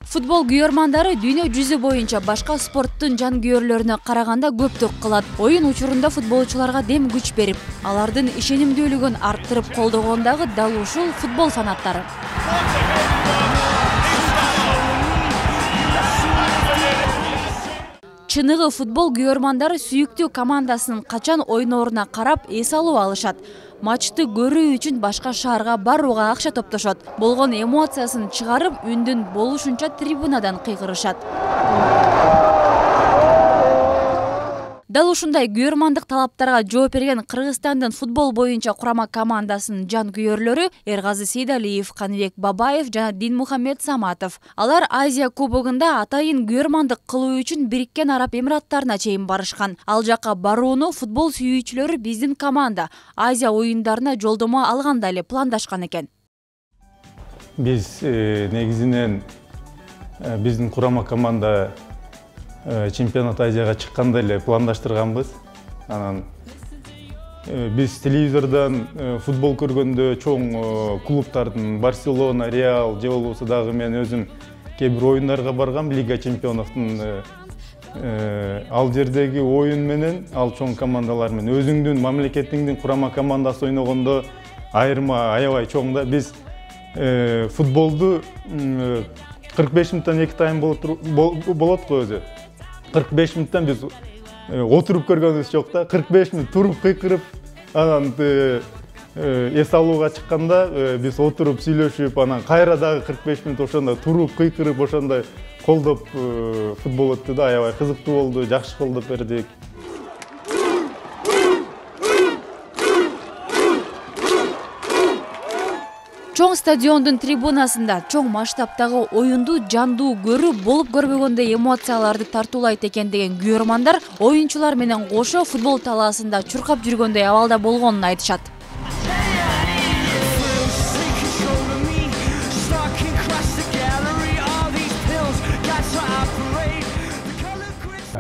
Футбол күйөрмандары дүйнө жүзү боюнча башка спорттун жанкүйөрлөрүнө караганда көптүк кылат. Оюн учурунда футболчуларга дем күч берип, алардын ишенимдүүлүгүн арттырып колдогондагы дал ушул футбол фанаттары. Чыныгы футбол күйөрмандары сүйүктүү командасынын качан ойнооруна карап эс алуу алышат. Матчты көрүү үчүн башка шаарга барууга акча топтошот. Болгон эмоциясын чыгарып, үндүн болушунча трибунадан кыйгырышат. Дал ушундай күйөрмандык талаптарга жооп берген Кыргызстандын футбол боюнча курама командасынын жанкүйөрлөрү Эргазы Сейдалиев, Каныбек Бабаев жана Динмухамед Саматов. Алар Азия кубогунда атайын күйөрмандык кылуу үчүн Бириккен Араб Эмираттарына чейин барышкан. Ал жака барууну футбол сүйүүчүлөрү биздин команда Азия оюндарына жолдомо алганда эле пландашкан экен. Биз негизинен биздин курама команда чемпионат Азияга чыкканда эле пландаштырганбыз. Анан биз телевизордон футбол көргөндө чоң клубтардын Барселона, Реал же болбосо дагы мен өзүм кээ бир оюндарга баргам, Лига чемпионовдун ал жердеги оюн менен ал чоң командалар менен өзүңдүн мамлекетиңдин курама командасы ойногондо айырма аябай чоң да. Биз футболду 45 мүнөттөн 2 тайм болот го өзү. 45 мүнөттөн биз отуруп көргөнүбүз жок да. 45 мүнөт туруп кыйкырып, анан эс алууга чыкканда биз отуруп сүйлөшүп, анан кайра дагы 45 мүнөт ошондой туруп кыйкырып, ошондой колдоп футбол өттү да. Аябай кызыктуу болду, жакшы колдоп бердик. Чоң стадиондун трибунасында чоң масштабтагы оюнду жандуу көрүп, болуп көрбөгөндөй эмоцияларды тартуулайт экен деген күйөрмандар оюнчулар менен кошо футбол талаасында чуркап жүргөндөй абалда болгонун айтышат.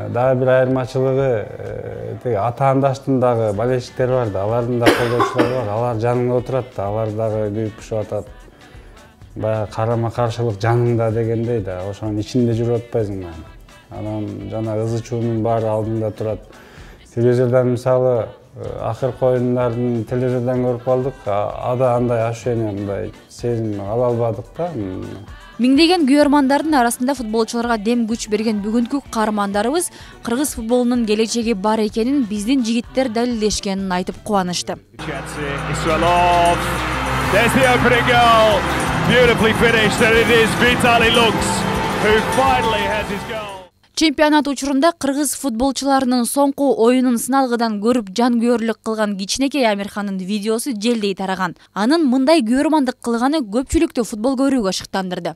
Дагы бир айырмачылыгы атаандаштын дагы болельщиктери бар да, алардын да колдоочулары бар. Алар жаныңда отурат да, алар дагы күйүп пышып атат. Баягы карама каршылык жаныңда дегендей да, ошонун ичинде жүрүп атпайсың да. Анан жана ызы чуунун баары алдыңда турат. Телевизордон мисалы акыркы оюндардын телевизордон көрүп калдык, ада андай ощущение, мындай сезим ала албадык да. Миңдеген күйөрмандардын арасында футболчуларга дем күч берген бүгүнкү каармандарыбыз кыргыз футболунун келечеги бар экенин биздин жигиттер далилдешкенин айтып кубанышты. Чемпионат учурунда кыргыз футболчуларынын соңку оюнун сыналгыдан көрүп жанкүйөрлүк кылган кичинекей Амирхандын видеосу желдей тараган. Анын мындай күйөрмандык кылганы көпчүлүктү футбол көрүүгө шыктандырды.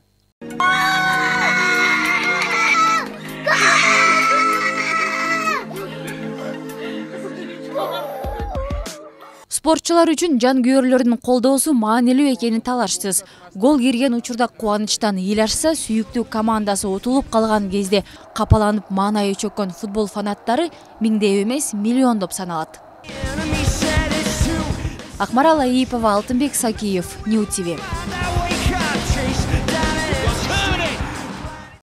Спортчулар үчүн жанкүйөрлөрдүн колдоосу маанилүү экени талашсыз. Гол кирген учурда кубанычтан эл ашса, сүйүктүү командасы утулуп калган кезде капаланып маанайы чөккөн футбол фанаттары миңдеп эмес, миллиондоп саналат. Акмарал Аипова, Алтынбек Сакиев, Нью ТВ.